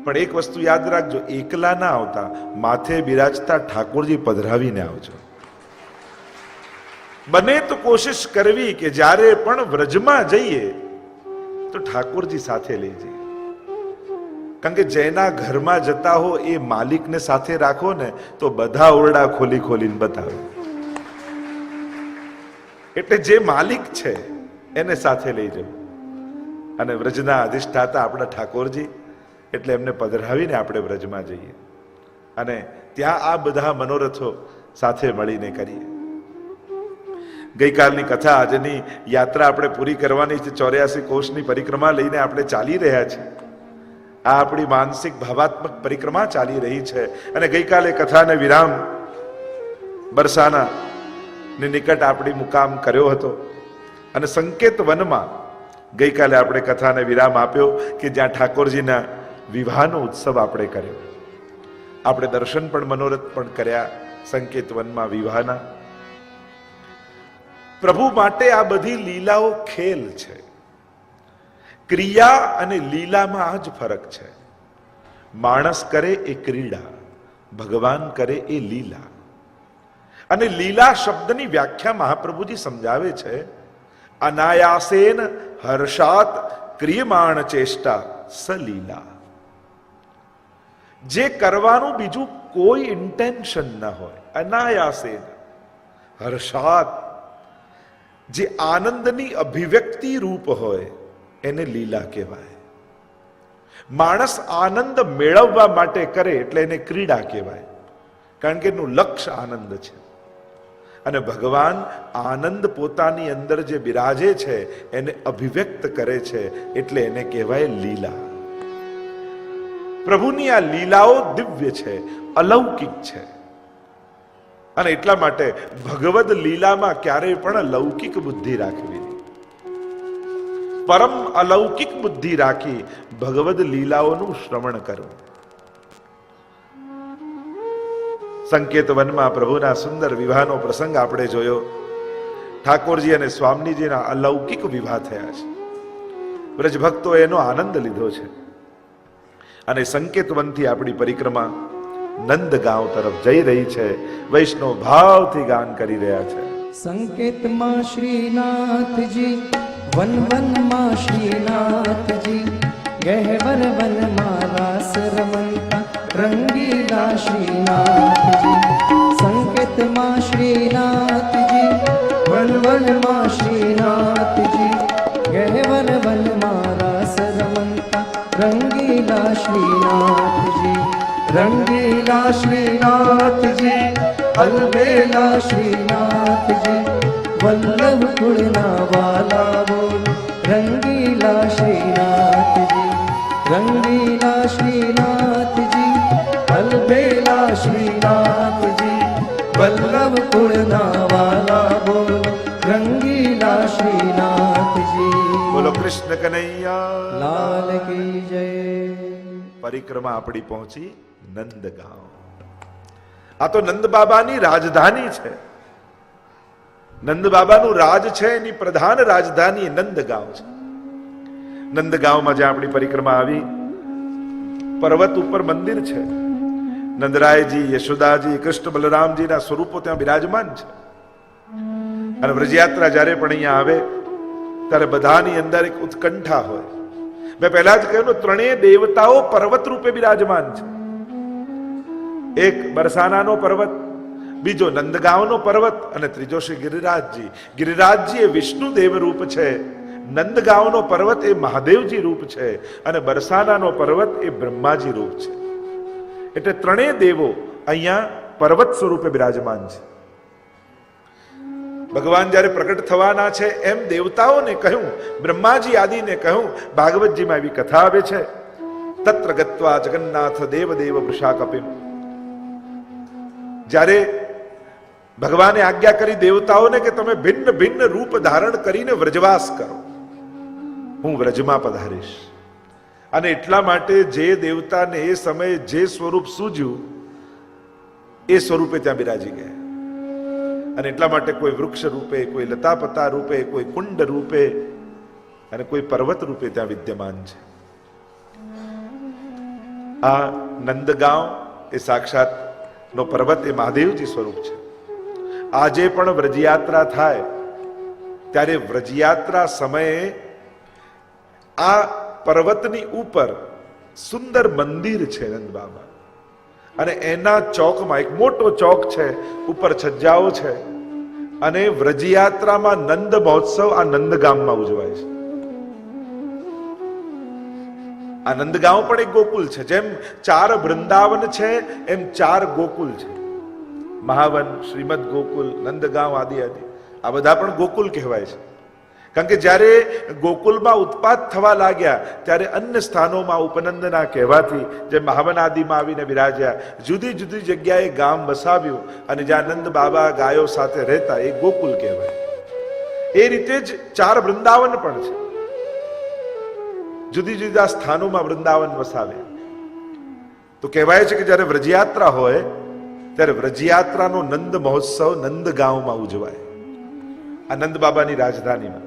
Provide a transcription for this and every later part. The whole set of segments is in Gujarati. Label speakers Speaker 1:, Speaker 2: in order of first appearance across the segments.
Speaker 1: પણ એક વસ્તુ યાદ રાખજો, એકલા ના આવતા, માથે બિરાજતા ઠાકોરજી પધરાવીને આવજો. બને તો કોશિશ કરવી કે જ્યારે પણ વ્રજમાં જઈએ તો ઠાકોરજી સાથે લઈ જઈએ. કારણ કે જેના ઘરમાં જતા હો એ માલિકને સાથે રાખો ને તો બધા ઓરડા ખોલી ખોલીને બતાવે. એટલે જે માલિક છે એને સાથે લઈ જવું. અને વ્રજના અધિષ્ઠાતા આપણા ઠાકોરજી, એટલે એમને પધરાવીને આપણે વ્રજમાં જઈએ અને ત્યાં આ બધા મનોરથો સાથે મળીને કરીએ. ગઈકાલની કથા, આજની યાત્રા આપણે પૂરી કરવાની છે. 84 કોષની પરિક્રમા લઈને આપણે ચાલી રહ્યા છીએ. આ આપણી માનસિક ભાવાત્મક પરિક્રમા ચાલી રહી છે. અને ગઈકાલે કથાને વિરામ બરસાના ની નિકટ આપણી મુકામ કર્યો હતો. અને સંકેત વનમાં ગઈકાલે આપણે કથાને વિરામ આપ્યો કે જ્યાં ઠાકોરજીના વિવાહનો ઉત્સવ આપણે કર્યો. આપણે દર્શન પણ મનોરથ પણ કર્યા સંકેત વનમાં વિવાહના. પ્રભુ માટે આ બધી લીલાઓ ખેલ છે. ક્રિયા અને લીલામાં આ જ ફરક છે. માણસ કરે એ ક્રીડા, ભગવાન કરે એ લીલા. અને લીલા શબ્દની વ્યાખ્યા મહાપ્રભુજી સમજાવે છે, અનાયાસેન હર્ષાત ક્રિયમાણ ચેષ્ટા સલીલા. જે કરવાનું બીજું કોઈ ઇન્ટેન્શન ન હોય, અનાયાસેન હર્ષાત, જે આનંદની અભિવ્યક્તિ રૂપ હોય એને લીલા કહેવાય. માણસ આનંદ મેળવવા માટે કરે એટલે એને ક્રીડા કહેવાય, કારણ કે એનું લક્ષ્ય આનંદ છે. અને ભગવાન આનંદ પોતાની અંદર જે બિરાજે છે એને અભિવ્યક્ત કરે છે એટલે એને કહેવાય લીલા. પ્રભુની આ લીલાઓ દિવ્ય છે, અલૌકિક છે. અને એટલા માટે ભગવદ લીલામાં ક્યારેય પણ લૌકિક બુદ્ધિ રાખવી નહીં. પરમ અલૌકિક બુદ્ધિ રાખી ભગવદ લીલાઓનું શ્રવણ કરવું. સંકેત વનમાં પ્રભુના સુંદર વિવાહનો પ્રસંગ આપણે જોયો. ઠાકોરજી અને સ્વામીજીના અલૌકિક વિવાહ થયા છે. વ્રજ ભક્તો એનો આનંદ લીધો છે. અને સંકેત વનથી આપણી પરિક્રમા નંદગાંવ તરફ જઈ રહી છે. વૈષ્ણવ ભાવથી ગાન કરી રહ્યા છે.
Speaker 2: સંકેતમાં શ્રીનાથજી, વન વનમાં શ્રીનાથજી, ગહેવર વનમાં રાસ રમતા રંગીલા શ્રીનાથજી. સંકેતમાં શ્રીનાથજી, વન વનમાં શ્રીનાથજી, ગહેવર વનમાં રાસ રમતા રંગીલા શ્રીનાથજી. રંગીલા શ્રીનાથજી, અલબેલા શ્રીનાથજી, વલ્લભ કુળના વાલા બોલ રંગીલા શ્રીનાથજી. રંગીલા શ્રીનાથજી, અલબેલા શ્રીનાથજી, વલ્લભ કુળના વાલા બોલ રંગીલા શ્રીનાથજી.
Speaker 1: બોલો કૃષ્ણ કનૈયા
Speaker 2: લાલ કી જય.
Speaker 1: પરિક્રમા આપણી પહોંચી નંદગાંવ. આ તો નંદ બાબાની રાજધાની છે. નંદ બાબાનું રાજ છે, એની પ્રધાન રાજધાની નંદગાંવ છે. નંદગાંવમાં જ્યાં આપણી પરિક્રમા આવી, પર્વત ઉપર મંદિર છે. નંદરાયજી, યશોદાજી, કૃષ્ણ બલરામજીના સ્વરૂપો ત્યાં બિરાજમાન છે. અને વ્રજયાત્રા જ્યારે પણ અહીંયા આવે ત્યારે બધાની અંદર એક ઉત્કંઠા હોય. મેં પહેલા જ કહ્યું, ત્રણેય દેવતાઓ પર્વત રૂપે બિરાજમાન છે. એક બરસાનાનો પર્વત, બીજો નંદગાંવનો પર્વત અને ત્રીજો શ્રી ગિરિરાજજી. ગિરિરાજજી એ વિષ્ણુ દેવ રૂપ છે, નંદગાંવનો પર્વત એ મહાદેવજી રૂપ છે, અને બરસાનાનો પર્વત એ બ્રહ્માજી રૂપ છે. એટલે ત્રણેય દેવો અહીંયા પર્વત સ્વરૂપે બિરાજમાન છે. ભગવાન જ્યારે પ્રગટ થવાના છે એમ દેવતાઓને કહ્યું, બ્રહ્માજી આદિને કહ્યું. ભાગવતજીમાં એવી કથા આવે છે, તત્ર ગત્વા જગન્નાથ દેવ દેવ વૃષા કપિમ. જ્યારે ભગવાને આજ્ઞા કરી દેવતાઓને કે તમે ભિન્ન ભિન્ન રૂપ ધારણ કરીને વ્રજવાસ કરો, હું વ્રજમાં પધારીશ. અને એટલા માટે જે દેવતાને એ સમયે જે સ્વરૂપ સૂજ્યું એ સ્વરૂપે ત્યાં બિરાજી ગયા. અને એટલા માટે કોઈ વૃક્ષ રૂપે, કોઈ લતાપતા રૂપે, કોઈ કુંડ રૂપે અને કોઈ પર્વત રૂપે ત્યાં વિદ્યમાન છે. આ નંદગાંવ એ સાક્ષાત નો પર્વત એ મહાદેવજી સ્વરૂપ છે. આજે પણ વ્રજયાત્રા થાય ત્યારે વ્રજયાત્રા સમયે આ પર્વતની ઉપર સુંદર મંદિર છે નંદ બાબા, અને એના ચોકમાં એક મોટો ચોક છે, ઉપર છજ્જાઓ છે, અને વ્રજયાત્રામાં નંદ મહોત્સવ આ નંદગામમાં ઉજવાય છે. આ નંદગાંવ પણ એક ગોકુલ છે. જેમ 4 વૃંદાવન છે એમ 4 ગોકુલ છે. મહાવન, શ્રીમદ ગોકુલ, નંદગાંવ આદિ આદિ આ બધા પણ ગોકુલ કહેવાય છે. કારણ કે જ્યારે ગોકુલમાં ઉત્પાત થવા લાગ્યા ત્યારે અન્ય સ્થાનોમાં ઉપનંદના કહેવાથી જે મહાવન આદિમાં આવીને બિરાજ્યા, જુદી જુદી જગ્યાએ ગામ વસાવ્યું, અને જ્યાં નંદ બાબા ગાયો સાથે રહેતા એ ગોકુલ કહેવાય. એ રીતે જ 4 વૃંદાવન પણ છે. જુદી જુદા સ્થાનોમાં વૃંદાવન વસાવે. તો કહેવાય છે કે જ્યારે વ્રજયાત્રા હોય ત્યારે વ્રજયાત્રાનો નંદ મહોત્સવ નંદગાંવમાં ઉજવાય, આ નંદ બાબાની રાજધાનીમાં.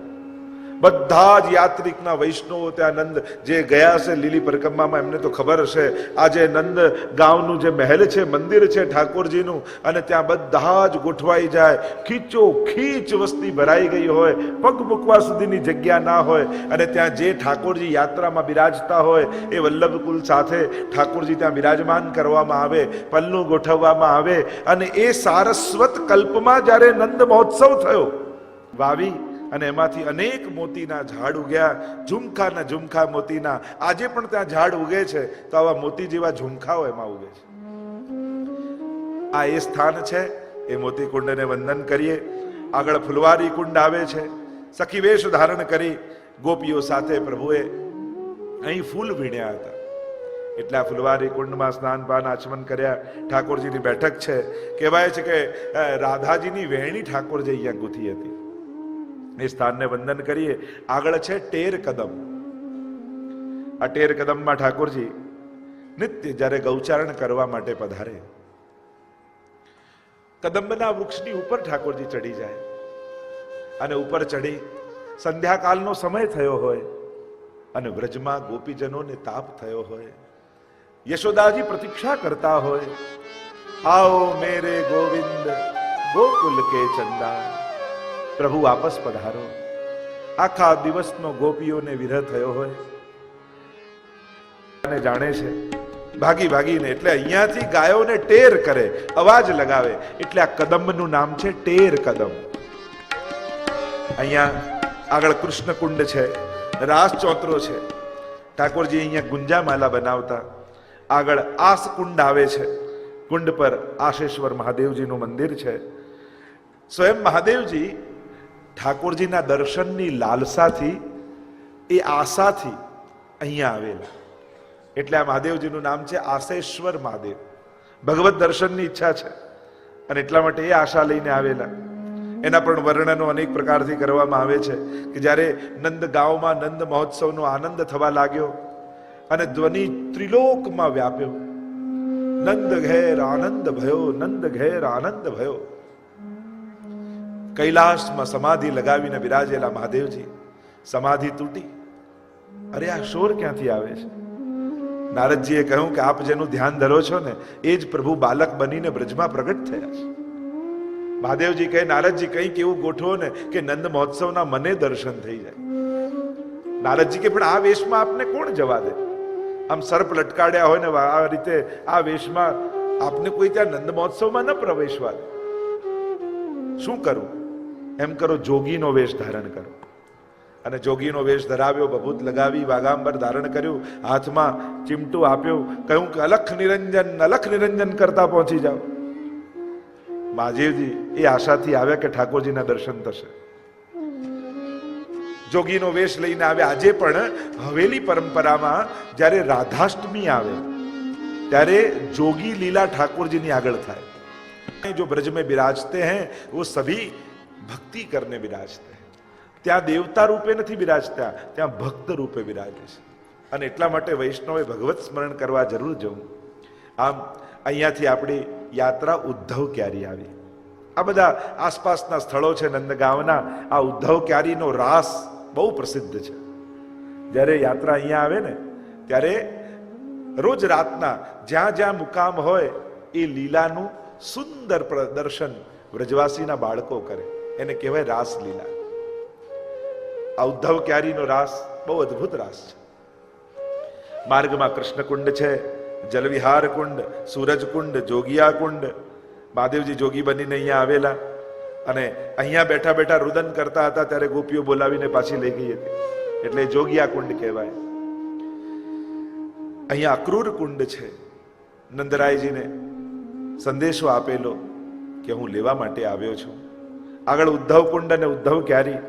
Speaker 1: બધા જ યાત્રિકના વૈષ્ણવો ત્યાં નંદ જે ગયા હશે લીલી પરિક્રમામાં એમને તો ખબર હશે. આજે નંદ ગાંવનું જે મહેલ છે, મંદિર છે ઠાકોરજીનું, અને ત્યાં બધા જ ગોઠવાઈ જાય. ખીચો ખીચ વસ્તી ભરાઈ ગઈ હોય, પગ મૂકવા સુધીની જગ્યા ના હોય, અને ત્યાં જે ઠાકોરજી યાત્રામાં બિરાજતા હોય એ વલ્લભકુલ સાથે ઠાકોરજી ત્યાં બિરાજમાન કરવામાં આવે, પલ્લું ગોઠવવામાં આવે. અને એ સારસ્વત કલ્પમાં જ્યારે નંદ મહોત્સવ થયો, વાવી અને એમાંથી અનેક મોતીના ઝાડ ઉગ્યા, ઝુમખાના ઝુમખા મોતીના. આજે પણ ત્યાં ઝાડ ઉગે છે, તો આવા મોતી જેવા ઝુમખાઓ એમાં ઉગે છે. આ એ સ્થાન છે. એ મોતી કુંડને વંદન કરીએ. આગળ ફુલવારી કુંડ આવે છે. સખી વેશ ધારણ કરી ગોપીઓ સાથે પ્રભુએ અહીં ફૂલ વીણ્યા હતા. એટલે આ ફુલવારી કુંડમાં સ્નાન પાન આચમન કર્યા. ઠાકોરજીની બેઠક છે. કહેવાય છે કે રાધાજીની વેણી ઠાકોરજી અહીંયા ગૂંથી હતી. એ સ્થાનને વંદન કરીએ. આગળ છે ટેર કદમ. આ ટેર કદમમાં ઠાકોરજી નિત્ય જ્યારે ગૌચારણ કરવા માટે પધારે, કદંબના વૃક્ષની ઉપર ઠાકોરજી ચડી જાય, અને ઉપર ચડી સંધ્યાકાલનો સમય થયો હોય, અને વ્રજમાં ગોપીજનોને તાપ થયો હોય, યશોદાજી પ્રતીક્ષા કરતા હોય, આવો મેરે ગોવિંદ ગોકુલ કે ચંદા, પ્રભુ વાપસ પધારો. આખા દિવસનો ગોપીઓને વિરહ થયો હોય અને જાણે છે ભાગી ભાગીને, એટલે અહીંયાથી ગાયોને ટેર કરે, અવાજ લગાવે, એટલે આ કદમનું નામ છે ટેર કદમ. અહીંયા આગળ કૃષ્ણ કુંડ છે, રાસ ચોતરો છે. ઠાકોરજી અહીંયા ગુંજામાલા બનાવતા. આગળ આસ કુંડ આવે છે. કુંડ પર આશેશ્વર મહાદેવજીનું મંદિર છે. સ્વયં મહાદેવજી ઠાકોરજીના દર્શનની લાલસાથી, એ આશાથી અહીંયા આવેલા. એટલે આ મહાદેવજીનું નામ છે આશેશ્વર મહાદેવ. ભગવત દર્શનની ઈચ્છા છે, અને એટલા માટે એ આશા લઈને આવેલા. એના પણ વર્ણનો અનેક પ્રકારથી કરવામાં આવે છે કે જ્યારે નંદગાંવમાં નંદ મહોત્સવનો આનંદ થવા લાગ્યો અને ધ્વનિ ત્રિલોકમાં વ્યાપ્યો, નંદ ઘેર આનંદ ભયો, નંદ ઘેર આનંદ ભયો. કૈલાસમાં સમાધિ લગાવીને બિરાજેલા મહાદેવજી, સમાધિ તૂટી. અરે આ શોર ક્યાંથી આવે છે? નારદજીએ કહ્યું કે આપ જેનું ધ્યાન ધરો છો ને એ જ પ્રભુ બાલક બનીને બ્રજમાં પ્રગટ થયા છે. મહાદેવજી કહે, નારદજી કંઈક એવું ગોઠવો ને કે નંદ મહોત્સવના મને દર્શન થઈ જાય. નારદજી કે પણ આ વેશમાં આપને કોણ જવા દે? આમ સર્પ લટકાડ્યા હોય ને આ રીતે આ વેશમાં આપને કોઈ ત્યાં નંદ મહોત્સવમાં ન પ્રવેશવા દે. શું કરું? એમ કરો, જોગીનો વેશ ધારણ કરો. અને જોગીનો વેશ ધરાવ્યો, બભૂત લગાવી, વાગાંબર ધારણ કર્યું, હાથમાં ચીમટું આપ્યું, કહ્યું કે અલખ નિરંજન કરતા પહોંચી જાઓ. મહાદેવજી એ આશાથી આવ્યા કે ઠાકોરજીના દર્શન થશે. જોગીનો વેશ લઈને આવે. આજે પણ હવેલી પરંપરામાં જ્યારે રાધાષ્ટમી આવે ત્યારે જોગી લીલા ઠાકોરજીની આગળ થાય. जो ब्रज में विराजते हैं वो सभी भक्ति करने विराजते हैं. ત્યાં દેવતા રૂપે નથી બિરાજતા, ત્યાં ભક્ત રૂપે બિરાજે છે. અને એટલા માટે વૈષ્ણવે ભગવત સ્મરણ કરવા જરૂર જવું. આમ અહીંયાથી આપણી યાત્રા ઉદ્ધવ ક્યારી આવી. આ બધા આસપાસના સ્થળો છે નંદગાંવના. આ ઉદ્ધવ ક્યારીનો રાસ બહુ પ્રસિદ્ધ છે. જ્યારે યાત્રા અહીંયા આવે ને ત્યારે રોજ રાતના જ્યાં જ્યાં મુકામ હોય એ લીલાનું સુંદર પ્રદર્શન વ્રજવાસીના બાળકો કરે, એને કહેવાય રાસ લીલા. આ ઉદ્ધવ ક્યારીનો રાસ બહુ અદ્ભુત રાસ છે. માર્ગમાં કૃષ્ણકુંડ છે, જલવિહાર કુંડ, સૂરજકુંડ, જોગિયા કુંડ. મહાદેવજી જોગી બનીને અહીંયા આવેલા અને અહીંયા બેઠા બેઠા રુદન કરતા હતા ત્યારે ગોપીઓ બોલાવીને પાછી લઈ ગઈ હતી, એટલે જોગિયા કુંડ કહેવાય. અહીંયા અક્રૂર કુંડ છે. નંદરાયજીને સંદેશો આપેલો કે હું લેવા માટે આવ્યો છું. આગળ ઉદ્ધવ કુંડ અને ઉદ્ધવ ક્યારી.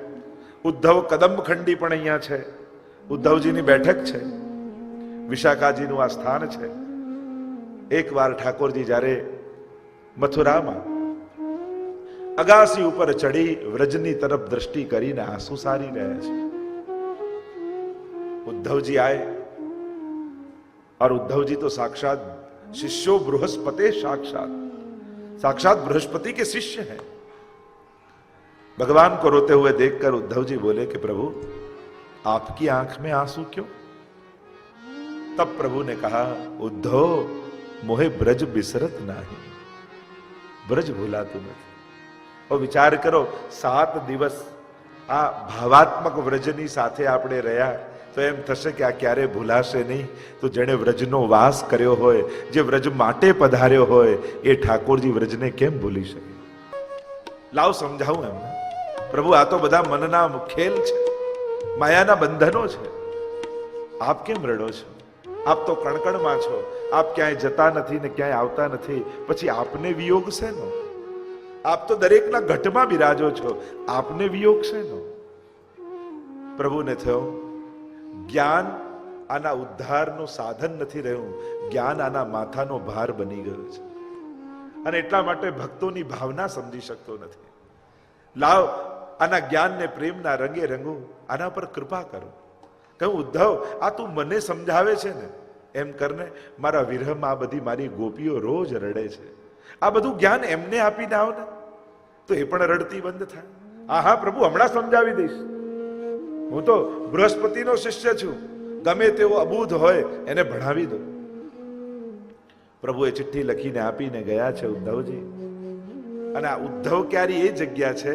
Speaker 1: ઉદ્ધવ કદમખંડી પણ અહીંયા છે. ઉદ્ધવજીની બેઠક છે. વિશાખાજીનું આ સ્થાન છે. એકવાર ઠાકોરજી જ્યારે મથુરામાં અગાસી ઉપર ચડી વ્રજની તરફ દ્રષ્ટિ કરીને આંસુ સારી રહ્યા છે. उद्धव जी आए और उद्धव जी तो साक्षात शिष्यो बृहस्पति, साक्षात बृहस्पति के शिष्य हैं. भगवान को रोते हुए देखकर उद्धव जी बोले कि प्रभु आपकी आंख में आंसू क्यों? तब प्रभु ने कहा उद्धव मोहे ब्रज बिसरत नहीं, ब्रज भूलाતું નથી. और विचार करो 7 દિવસ આ ભાવાત્મક વ્રજની સાથે આપણે રહ્યા તો એમ થશે કે આ ક્યારે ભૂલાશે નહીં. તો જેણે વ્રજનો વાસ કર્યો હોય, જે વ્રજ માટે પધાર્યો હોય, એ ઠાકોરજી વ્રજને કેમ ભૂલી શકે? લાવ સમજાવું એમને. પ્રભુ આ તો બધા મનના ખેલ છે, માયાના બંધનો છે. આપ કેમ રડો છો? આપ તો કણકણમાં છો, આપ ક્યાંય જતા નથી ને ક્યાંય આવતા નથી, પછી આપને વિયોગ શેનો? આપ તો દરેકના ઘટમાં બિરાજો છો, આપને વિયોગ શેનો? પ્રભુને થયો જ્ઞાન આના ઉદ્ધારનું સાધન નથી રહ્યું, જ્ઞાન આના માથાનો ભાર બની ગયો છે. અને એટલા માટે ભક્તોની ભાવના સમજી શકતો નથી. લાવ આના જ્ઞાનને પ્રેમના રંગે રંગું, આના પર કૃપા કરો. કહું ઉદ્ધવ આ તું મને સમજાવે છે ને, એમ કરને મારા વિરહમાં આ બધી મારી ગોપીઓ રોજ રડે છે, આ બધું જ્ઞાન એમને આપીને આવ ને તો એ પણ રડતી બંધ થાય. હા પ્રભુ હમણાં સમજાવી દઈશ, હું તો બૃહસ્પતિનો શિષ્ય છું, ગમે તેવો અબૂધ હોય એને ભણાવી દો. પ્રભુએ ચિઠ્ઠી લખીને આપીને ગયા છે ઉદ્ધવજી. અને આ ઉદ્ધવ ક્યારી એ જગ્યા છે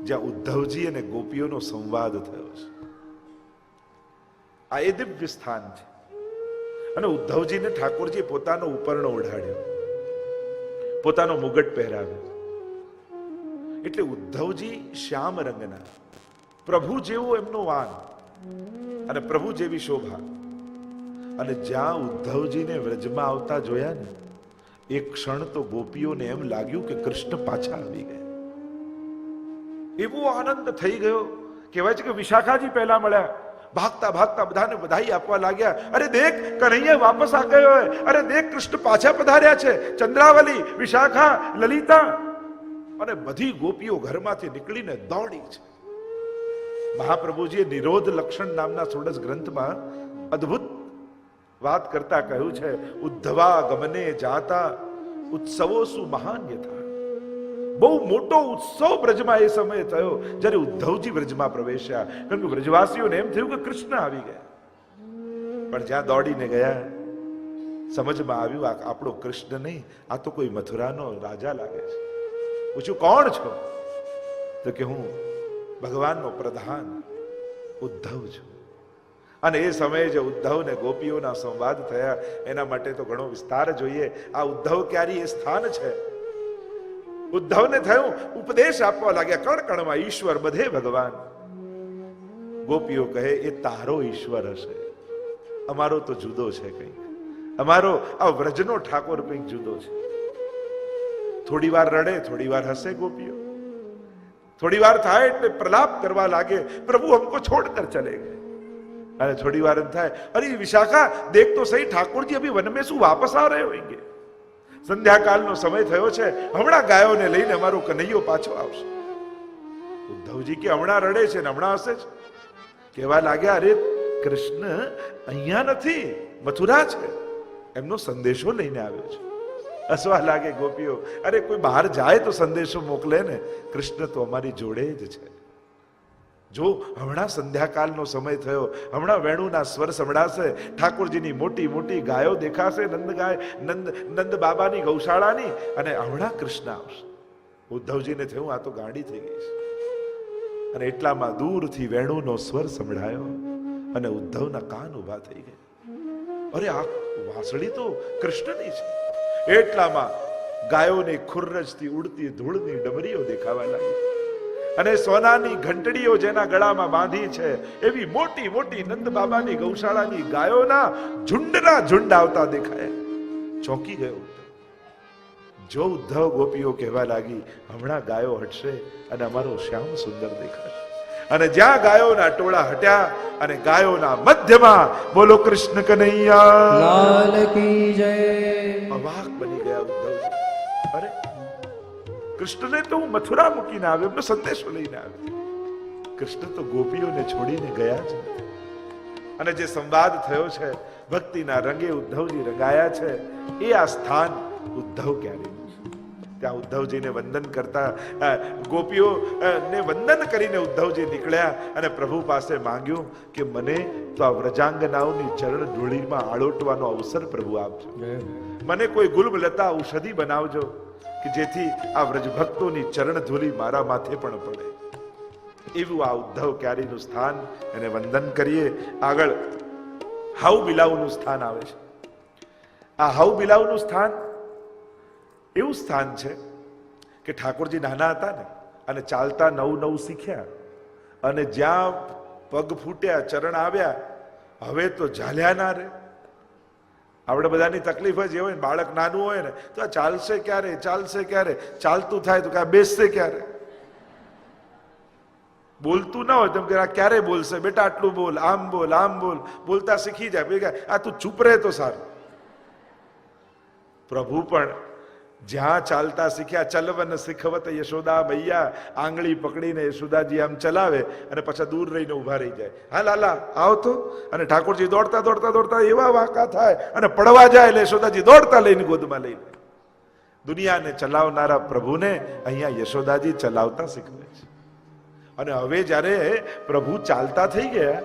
Speaker 1: જ્યાં ઉદ્ધવજી અને ગોપીઓનો સંવાદ થયો છે. આ એ દિવ્ય સ્થાન છે. અને ઉદ્ધવજીને ઠાકોરજી પોતાનો ઉપરણો ઓઢાડ્યો, પોતાનો મુગટ પહેરાવ્યો. એટલે ઉદ્ધવજી શ્યામ રંગના, પ્રભુ જેવો એમનો વાન અને પ્રભુ જેવી શોભા. અને જ્યાં ઉદ્ધવજીને વ્રજમાં આવતા જોયા ને, એક ક્ષણ તો ગોપીઓને એમ લાગ્યું કે કૃષ્ણ પાછા આવી ગયા. એવો આનંદ થઈ ગયો. કહેવાય છે કે વિશાખાજી પહેલા મળ્યા, ભાગતા ભાગતા બધાને બધાઈ આપવા લાગ્યા. અરે દેખ કન્હૈયા વાપસ આ ગયો હે, અરે દેખ કૃષ્ણ પાછા પધાર્યા છે. ચંદ્રાવલી, વિશાખા, લલિતા અને બધી ગોપીઓ ઘરમાંથી નીકળીને દોડી છે. મહાપ્રભુજીએ નિરોધ લક્ષણ નામના ષોડશ ગ્રંથમાં અદ્ભુત વાત કરતા કહ્યું છે, ઉદ્ધવા ગમને જાતા ઉત્સવો સુ મહાન્યથા. બહુ મોટો ઉત્સવ બ્રજમાં એ સમયે થયો જ્યારે ઉદ્ધવજી બ્રજમાં પ્રવેશ્યા. કારણ કે બ્રજવાસીઓને એમ થયું કે કૃષ્ણ આવી ગયા. પણ જ્યાં દોડીને ગયા સમજમાં આવ્યું આ આપણો કૃષ્ણ નહીં, આ તો કોઈ મથુરાનો રાજા લાગે છે. પૂછ્યું કોણ છો? તો કે હું ભગવાનનો પ્રધાન ઉદ્ધવ છું. અને એ સમયે જે ઉદ્ધવ ને ગોપીઓના સંવાદ થયા એના માટે તો ઘણો વિસ્તાર જોઈએ. આ ઉદ્ધવ ક્યારી એ સ્થાન છે. ઉદ્ધવને થયું, ઉપદેશ આપવા લાગ્યા કણ કણમાં ઈશ્વર બધે ભગવાન. ગોપીઓ કહે એ તારો ઈશ્વર હશે, અમારો તો જુદો છે કંઈક, અમારો આ વ્રજનો ઠાકોર કંઈક જુદો છે. થોડી વાર રડે, થોડી વાર હસે ગોપીઓ, થોડી વાર થાય એટલે પ્રલાપ કરવા લાગે, પ્રભુ हमको छोड़कर चले गए. અને થોડી વાર એમ થાય, અરે વિશાખા દેખ તો સહી ઠાકોરજી અભી વન में શું વાપસ આ રહે હોંગે, સંધ્યાકાલનો સમય થયો છે, હમણાં ગાયોને લઈને અમારો કનૈયો પાછો આવશે. ઉદ્ધવજી કે હમણાં રડે છે ને હમણાં હસે છે. કહેવા લાગ્યા અરે કૃષ્ણ અહીંયા નથી, મથુરા છે, એમનો સંદેશો લઈને આવ્યો છે. હસવા લાગે ગોપીઓ, અરે કોઈ બહાર જાય તો સંદેશો મોકલે ને, કૃષ્ણ તો અમારી જોડે જ છે. જો હમણાં સંધ્યાકાલનો સમય થયો, હમણાં વેણુના સ્વર સંભળાશે, ઠાકોરજીની મોટી મોટી ગાયો દેખાશે, નંદ બાબાની ગૌશાળાની, અને હમણાં કૃષ્ણ આવશે. ઉદ્ધવજીને થયું આ તો ગાંડી થઈ ગઈ છે. અને એટલામાં દૂરથી વેણુનો સ્વર સંભળાયો અને ઉદ્ધવના કાન ઉભા થઈ ગયા. અરે આ વાંસળી તો કૃષ્ણની છે. એટલામાં ગાયોની ખુરરજથી ઉડતી ધૂળની ડમરીઓ દેખાવા લાગી અને સોનાની ઘંટડીઓ જેના ગળામાં બાંધી છે એવી મોટી મોટી નંદ બાબાની ગૌશાળાની ગાયોના ઝુંડના ઝુંડ આવતા દેખાયા. ચોંકી ગયો ઉદ્ધવ. જો ઉદ્ધવ ગોપીઓ કહેવા લાગી હમણાં ગાયો હટશે અને અમારો શ્યામ સુંદર દેખાશે. અને જ્યાં ગાયોના ટોળા હટ્યા અને ગાયોના મધ્યમાં બોલો કૃષ્ણ કનૈયા
Speaker 2: લાલ કી જય.
Speaker 1: અવાક બની ગયા ઉદ્ધવ. અરે કૃષ્ણને તો હું મથુરા મૂકીને આવ્યો, એમનો સંદેશો લઈને આવ્યો. કૃષ્ણ તો ગોપીઓને છોડીને ગયા છે. અને જે સંવાદ થયો છે ભક્તિના રંગે ઉદ્ધવજી રંગાયા છે એ આ સ્થાન ઉદ્ધવ ક્યારે. ત્યાં ઉદ્ધવજીને વંદન કરતા ગોપીઓ ને વંદન કરીને ઉદ્ધવજી નીકળ્યા અને પ્રભુ પાસે માંગ્યું કે મને તો આ વ્રજાંગનાઓની ચરણ ધૂળીમાં આળોટવાનો અવસર પ્રભુ આપજો. મને કોઈ ગુલમલતા ઔષધિ બનાવજો કે જેથી આ વ્રજભક્તોની ચરણ ધૂળી મારા માથે પણ પડે. એવું આ ઉદ્ધવ ક્યારીનું સ્થાન, એને વંદન કરીએ. આગળ હાઉ બિલાવનું સ્થાન આવે છે. આ હાઉ બિલાવનું સ્થાન એવું સ્થાન છે કે ઠાકોરજી નાના હતા ને અને ચાલતા નવું શીખ્યા અને જ્યાં પગ ફૂટ્યા, ચરણ આવ્યા, હવે તો ઝાલ્યા ના રે. આપણે બધાની તકલીફ જ એ હોય ને, બાળક નાનું હોય ને તો આ ચાલશે ક્યારે, ચાલશે ક્યારે, ચાલતું થાય તો કે બેસશે ક્યારે, બોલતું ના હોય તેમ કે ક્યારે બોલશે, બેટા આટલું બોલ, આમ બોલ, આમ બોલ, બોલતા શીખી જાય. આ તું ચૂપ રહે તો સારું. પ્રભુ પણ જ્યાં ચાલતા શીખ્યા, ચલવન શીખવત યશોદા મૈયા, આંગળી પકડીને યશોદાજી આમ ચલાવે અને પાછા દૂર રહીને ઉભા રહી જાય. હા લાલા આવ તો, અને ઠાકોરજી દોડતા દોડતા દોડતા એવા વાંકા થાય અને પડવા જાય એટલે યશોદાજી દોડતા લઈને ગોદમાં લઈને. દુનિયાને ચલાવનારા પ્રભુને અહીંયા યશોદાજી ચલાવતા શીખવે છે. અને હવે જ્યારે પ્રભુ ચાલતા થઈ ગયા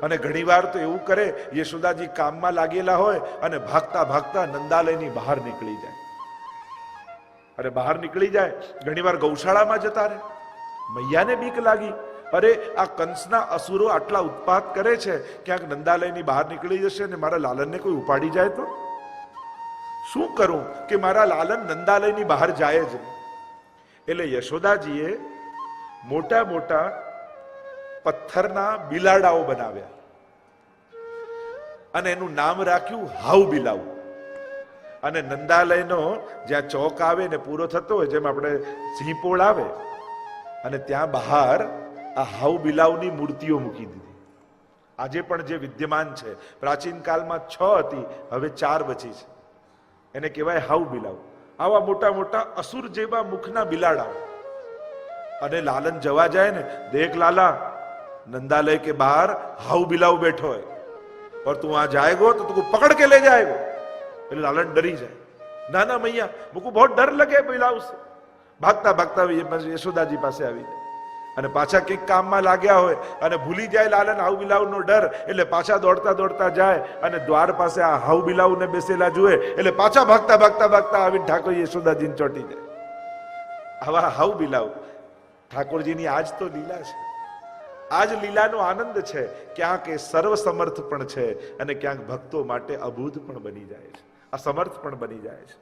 Speaker 1: અને ઘણીવાર તો એવું કરે, યશોદાજી કામમાં લાગેલા હોય અને ભાગતા ભાગતા નંદાલયની બહાર નીકળી જાય. અરે બહાર નીકળી જાય, ઘણીવાર ગૌશાળામાં જતા રહે. મૈયાને બીક લાગી, અરે આ કંસના અસુરો આટલા ઉત્પાત કરે છે, ક્યાંક નંદાલયની બહાર નીકળી જશે ને મારા લાલનને કોઈ ઉપાડી જાય તો શું કરું કે મારા લાલન નંદાલયની બહાર જાય જ. એટલે યશોદાજીએ મોટા મોટા પથ્થરના બિલાડાઓ બનાવ્યા અને એનું નામ રાખ્યું હાઉ બિલાવ. અને નંદાલયનો જ્યાં ચોક આવે ને પૂરો થતો હોય, જેમ આપણે સિંહપોળ આવે, અને ત્યાં બહાર આ હાઉ બિલાવની મૂર્તિઓ મૂકી દીધી. આજે પણ જે વિદ્યમાન છે, પ્રાચીન કાળમાં 6 હતી, હવે 4 બચી છે. એને કહેવાય હાઉ બિલાવ. આવા મોટા મોટા અસુર જેવા મુખના બિલાડા. અને લાલન જવા જાય ને, દેખ લાલા नंदालय के बाहर हाउ बिलाव बैठो है और तू वहां जाएगो तो तुमको पकड़ के ले जाएगो. એટલે લાલન ડરી જાય. ના ના મૈયા, મુકુ બહુ ડર લગે બિલાવ સે. ભાગતા ભાગતા યશોદાજી પાસે આવી જાય અને પાછા કંઈક કામમાં લાગ્યા હોય અને ભૂલી જાય લાલન હાઉ બિલાવનો ડર, એટલે પાછા દોડતા દોડતા જાય અને દ્વાર પાસે આ હાઉ બિલાવને બેસેલા જુએ, એટલે પાછા ભાગતા ભાગતા ભાગતા આવીને ઠાકોર યશોદાજીને ચોંટી જાય. આવા હાઉ બિલાવ ઠાકોરજીની આજ તો લીલા છે. આજ લીલાનો આનંદ છે. ક્યાંક એ સર્વ સમર્થ પણ છે અને ક્યાંક ભક્તો માટે અબૂધ પણ બની જાય છે, અસમર્થ પણ બની જાય છે.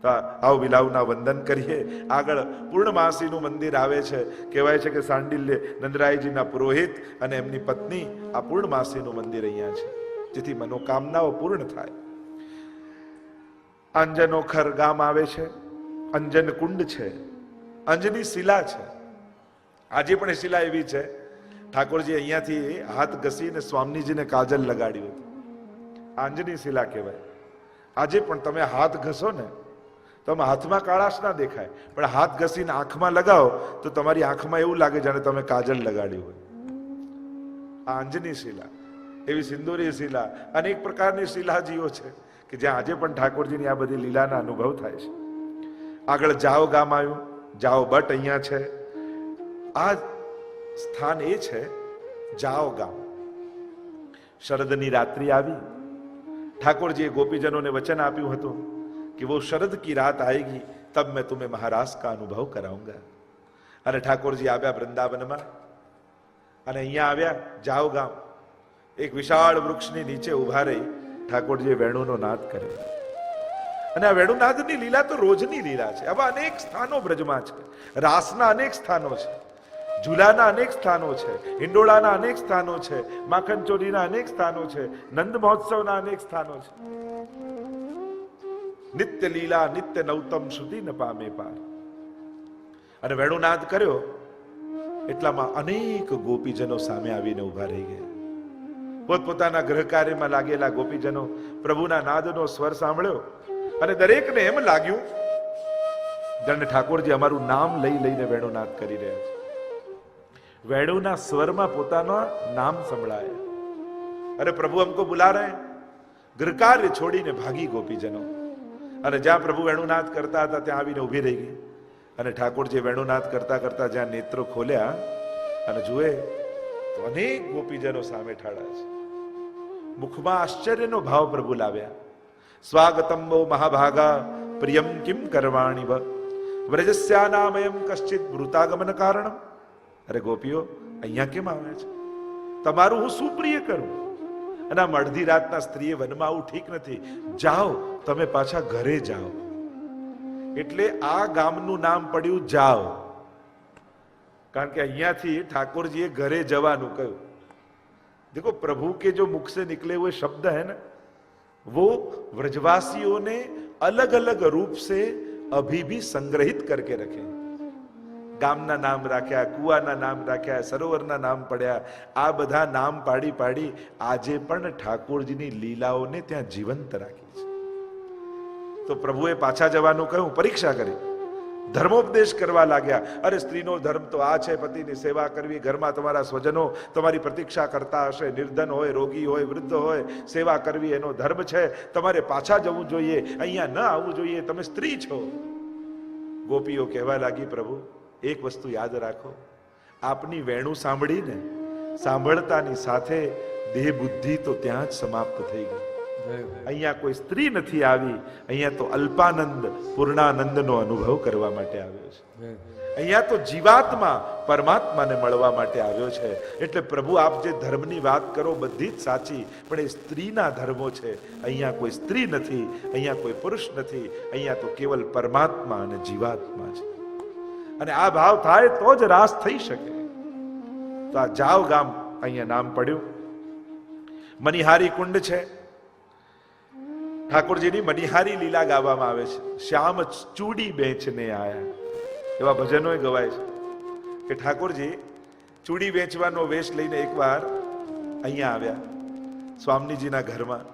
Speaker 1: તો આવ બિલાવના વંદન કરીએ. આગળ પૂર્ણમાસીનું મંદિર આવે છે. કહેવાય છે કે સાંડિલ્ય નંદરાયજીના પુરોહિત અને એમની પત્ની આ પૂર્ણમાસીનું મંદિર અહીંયા છે, જેથી મનોકામનાઓ પૂર્ણ થાય. અંજનોખર ગામ આવે છે. અંજન કુંડ છે, અંજની શિલા છે. આજે પણ એ શિલા એવી છે, ઠાકોરજી અહીંયાથી હાથ ઘસીને સ્વામીજીને કાજલ લગાડ્યું હતું. અંજની શિલા કહેવાય. આજે પણ તમે હાથ ઘસો ને, તમે હાથમાં કાળાશ ના દેખાય, પણ હાથ ઘસીને આંખમાં લગાવો તો તમારી આંખમાં એવું લાગે જાણે તમે કાજલ લગાડ્યું હોય. આ અંજની શિલા, એવી સિંદૂરી શિલા, અનેક પ્રકારની શિલાજીઓ છે કે જ્યાં આજે પણ ઠાકોરજીની આ બધી લીલાના અનુભવ થાય છે. આગળ જાઓ ગામ આવ્યું. જાઓ બટ અહીંયા છે. આ સ્થાન એ છે જાઓ ગામ. શરદની રાત્રિ આવી. ઠાકોરજીએ ગોપીજનોને વચન આપ્યું હતું કે वो शरद की रात आएगी तब मैं तुम्हें महारास का अनुभव कराऊंगा. અને ઠાકોરજી આવ્યા વૃંદાવનમાં અને અહીંયા આવ્યા જાઓ ગામ. એક વિશાળ વૃક્ષની નીચે ઉભા રહી ઠાકોરજીએ વેણુનો નાદ કર્યો. અને આ વેણુનાદની લીલા તો રોજની લીલા છે. આવા અનેક સ્થાનો બ્રજમાં છે. રાસના અનેક સ્થાનો છે, ઝૂલાના અનેક સ્થાનો છે, હિંડોળાના અનેક સ્થાનો છે, માખણ ચોરીના અનેક સ્થાનો છે, નંદ મહોત્સવના અનેક સ્થાનો છે. નિત્ય લીલા નિત્ય નવતમ સુધી ન પામે પાર. અને વેણુનાદ કર્યો એટલામાં અનેક ગોપીજનો સામે આવીને ઉભા રહી ગયા. પોતપોતાના ગ્રહ કાર્યમાં લાગેલા ગોપીજનો પ્રભુના નાદનો સ્વર સાંભળ્યો અને દરેકને એમ લાગ્યું જાણે ઠાકોરજી અમારું નામ લઈ લઈને વેણુનાદ કરી રહ્યા છે. વેણુના સ્વરમાં પોતાના નામ સંભળાય. અરે પ્રભુ हमको बुला रहे हैं. ગૃહ કાર્ય છોડીને ભાગી ગોપીજનો અને જ્યાં પ્રભુ વેણુનાદ કરતા હતા ત્યાં આવીને ઉભી રહી ગઈ. અને ઠાકોરજી વેણુનાદ કરતા કરતા જ્યાં નેત્રો ખોલ્યા અને જુએ તો અનેક ગોપીજનો સામે ઠાળા છે. મુખમાં આશ્ચર્યનો ભાવ પ્રભુ લાવ્યા. સ્વાગતમ વો મહાભાગા પ્રિયમ કિમ કરવાણી વ્રજસ્યાનામયમ કશ્ચિત વૃતાગમન કારણમ. અરે ગોપીઓ, અહીંયા કેમ આવ્યા છે? તમારું હું શું પ્રિય કરું? અને આમ અડધી રાતના સ્ત્રીએ વનમાં આવું ઠીક નથી. જાઓ, તમે પાછા ઘરે જાઓ. એટલે આ ગામનું નામ પડ્યું જાઓ, કારણ કે અહીંયાથી ઠાકોરજીએ ઘરે જવાનું કહ્યું. देखो प्रभु के जो मुख से निकले हुए शब्द है ना, वो व्रजवासियों ने अलग अलग रूप से अभी भी संग्रहित करके रखे. ગામના નામ રાખ્યા, કુવાના નામ રાખ્યા, સરોવરના નામ પડ્યા. આ બધા નામ પાડી પાડી આજે પણ ઠાકોરજીની લીલાઓને ત્યાં જીવંત રાખી છે. તો પ્રભુએ પાછા જવાનું કહ્યું, પરીક્ષા કરી, ધર્મોપદેશ કરવા લાગ્યા. અરે સ્ત્રીનો ધર્મ તો આ છે, પતિની સેવા કરવી, ઘરમાં તમારા સ્વજનો તમારી પ્રતીક્ષા કરતા હશે, નિર્ધન હોય, રોગી હોય, વૃદ્ધ હોય, સેવા કરવી એનો ધર્મ છે. તમારે પાછા જવું જોઈએ, અહીંયા ન આવવું જોઈએ, તમે સ્ત્રી છો. ગોપીઓ કહેવા લાગી, પ્રભુ એક વસ્તુ યાદ રાખો, આપની વેણુ સાંભળીને સાંભળતાની સાથે દેહ બુદ્ધિ તો ત્યાં જ સમાપ્ત થઈ ગઈ. અહીંયા કોઈ સ્ત્રી નથી આવી, અહીંયા તો અલ્પાનંદ પૂર્ણાનંદનો અનુભવ કરવા માટે આવ્યો છે. અહીંયા તો જીવાત્મા પરમાત્માને મળવા માટે આવ્યો છે. એટલે પ્રભુ આપ જે ધર્મની વાત કરો બધી જ સાચી, પણ એ સ્ત્રીના ધર્મો છે. અહીંયા કોઈ સ્ત્રી નથી, અહીંયા કોઈ પુરુષ નથી, અહીંયા તો કેવલ પરમાત્મા અને જીવાત્મા છે. અને આ ભાવ થાય તો જ રાસ થઈ શકે. તો આ જાવ ગામ અહીંયા નામ પડ્યું. મનિહારી કુંડ છે. ઠાકોરજીની મનિહારી લીલા ગાવામાં આવે છે. શ્યામ ચૂડી બેચને આયા, એવા ભજનો ગવાય છે કે ઠાકોરજી ચૂડી વેચવાનો વેશ લઈને એકવાર અહીંયા આવ્યા સ્વામીજીના ઘરમાં.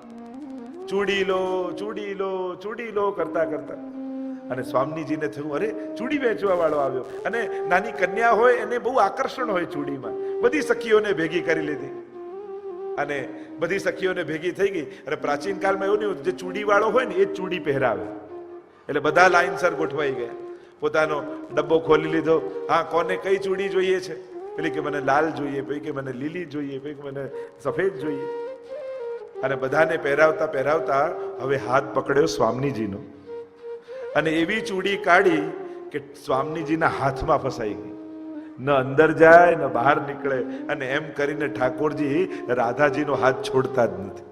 Speaker 1: ચૂડી લો, ચૂડી લો, ચૂડી લો કરતા કરતા અને સ્વામીજીને થયું, અરે ચૂડી વેચવા વાળો આવ્યો. અને નાની કન્યા હોય એને બહુ આકર્ષણ હોય ચૂડીમાં. બધી સખીઓને ભેગી કરી લીધી અને બધી સખીઓને ભેગી થઈ ગઈ. અને પ્રાચીન કાળમાં એવું નહીં, જે ચૂડી વાળો હોય ને એ જ ચૂડી પહેરાવે. એટલે બધા લાઈનસર ગોઠવાઈ ગયા. પોતાનો ડબ્બો ખોલી લીધો. હા, કોને કઈ ચૂડી જોઈએ છે? પેલી કે મને લાલ જોઈએ, પેલી કે મને લીલી જોઈએ, પેલી કે મને સફેદ જોઈએ. અને બધાને પહેરાવતા પહેરાવતા હવે હાથ પકડ્યો સ્વામીજીનો અને એવી ચૂડી કાઢી કે સ્વામીજીના હાથમાં ફસાઈ ગઈ. ન અંદર જાય ન બહાર નીકળે. અને એમ કરીને ઠાકોરજી રાધાજીનો હાથ છોડતા જ નથી.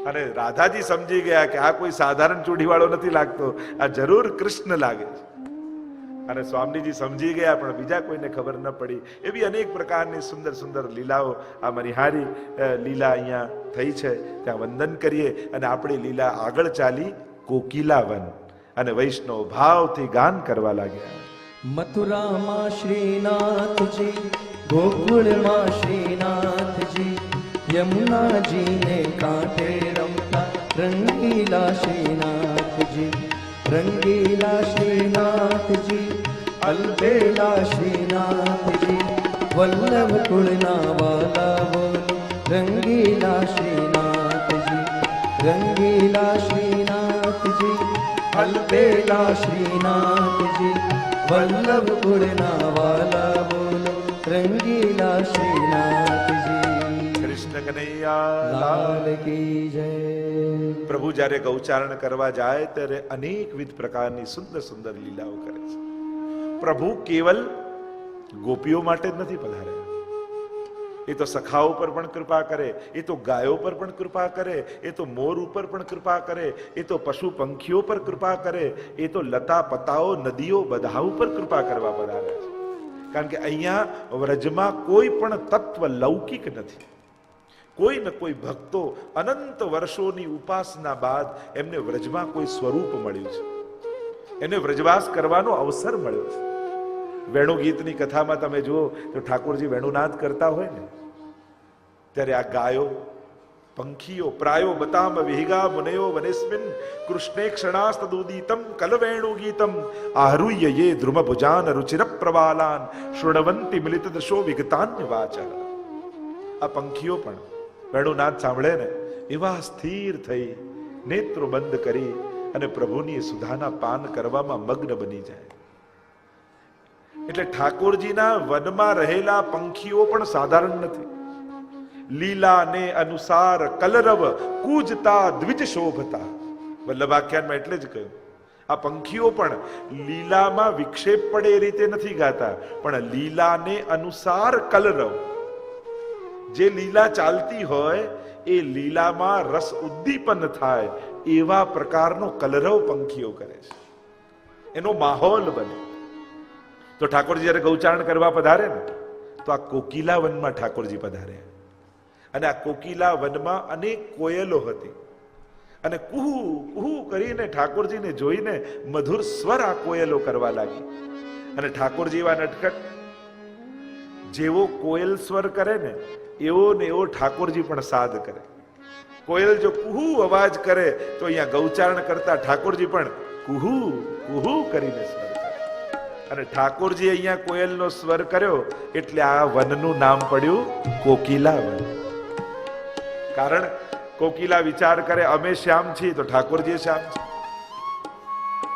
Speaker 1: અને રાધાજી સમજી ગયા કે આ કોઈ સાધારણ ચૂડીવાળો નથી લાગતો, આ જરૂર કૃષ્ણ લાગે છે. અને સ્વામીજી સમજી ગયા, પણ બીજા કોઈને ખબર ન પડી. એવી અનેક પ્રકારની સુંદર સુંદર લીલાઓ આ મનિહારી લીલા અહીંયા થઈ છે. ત્યાં વંદન કરીએ અને આપણી લીલા આગળ ચાલી કોકિલાવન અને વૈષ્ણવ ભાવથી ગાન કરવા લાગ્યા.
Speaker 2: મથુરામાં શ્રીનાથજી, ગોકુળમાં શ્રીનાથજી, યમુનાજીને કાંઠે રમતા રંગીલા શ્રીનાથજી, રંગીલા શ્રીનાથજી, અલબેલા શ્રીનાથજી, વલ્લભ કુળના વાલા બોલો રંગીલા શ્રીનાથજી, રંગીલા શ્રીનાથજી, અલબેલા શ્રીનાથજી, વલ્લભ કુળના વાલા બોલો રંગીલા શ્રીનાથજી
Speaker 1: કૃષ્ણ કનૈયા
Speaker 2: લાલ કી જય.
Speaker 1: પ્રભુ જ્યારે ગૌચારણ કરવા જાય ત્યારે અનેકવિધ પ્રકારની સુંદર સુંદર લીલાઓ કરે છે. પ્રભુ કેવલ ગોપીઓ માટે જ નથી પધાર્યા, એ તો સખાઓ પર પણ કૃપા કરે, એ તો ગાયો પર પણ કૃપા કરે, એ તો મોર ઉપર પણ કૃપા કરે, એ તો પશુ પંખીઓ પર કૃપા કરે, એ તો લતા પતાઓ નદીઓ બધા ઉપર કૃપા કરવા પધારે છે. કારણ કે અહીંયા વ્રજમાં કોઈ પણ તત્વ લૌકિક નથી. કોઈ ને કોઈ ભક્તો અનંત વર્ષોની ઉપાસના બાદ એમને વ્રજમાં કોઈ સ્વરૂપ મળ્યું છે, એને વ્રજવાસ કરવાનો અવસર મળ્યો છે. વેણુ ગીતની કથામાં તમે જુઓ તો ઠાકોરજી વેણુનાદ કરતા હોય ને ત્યારે આ ગાયો પંખીઓ પ્રાયો બતામ વિહિગા મુનયો વનેસ્મિન કૃષ્ણે ક્ષણાસ્તદુદીતમ કલવેણુ ગીતમ આહૃય યે ધ્રુમ ભુજાન રુચિર પ્રવાલાન શૃણવંતી મિલિત દશો વિગતાન્ય વાચા. આ પંખીઓ પણ વેણુનાદ સાંભળે ને એવા સ્થિર થઈ નેત્રો બંધ કરી અને પ્રભુની સુધાના પાન કરવામાં મગ્ન બની જાય. એટલે ઠાકોરજીના વનમાં રહેલા પંખીઓ પણ સાધારણ નથી. લીલા ને અનુસાર કલરવ કૂજતા દ્વિજ શોભતા. વલ્લભાખ્યાનમાં એટલે જ કહ્યું આ પંખીઓ પણ લીલામાં વિક્ષેપ પડે એ રીતે નથી ગાતા, પણ લીલા ને અનુસાર કલરવ. જે લીલા ચાલતી હોય એ લીલામાં રસ ઉદ્દીપન થાય એવા પ્રકારનો કલરવ પંખીઓ કરે છે, એનો માહોલ બને. તો ઠાકોરજી જયારે ગૌચારણ કરવા પધારે ને તો આ કોકિલા વનમાં ઠાકોરજી પધારે, અને આ કોકિલા વનમાં અનેક કોયલો હતી, અને કુહુ કુહુ કરીને ઠાકોરજીને જોઈને મધુર સ્વર આ કોયલો કરવા લાગી. અને ઠાકોરજી એવા નટખટ, જેવો કોયલ સ્વર કરે ને એવો ને એવો ઠાકોરજી પણ સાદ કરે. કોયલ જો કુહુ અવાજ કરે તો અહીંયા ગૌચારણ કરતા ઠાકોરજી પણ કુહુ કુહુ કરીને સ્વર કરે. અને ઠાકોરજી અહીંયા કોયલનો સ્વર કર્યો એટલે આ વનનું નામ પડ્યું કોકિલા વન. કારણ કોકિલા વિચાર કરે અમે શ્યામ છીએ તો ઠાકોરજી શ્યામ છે,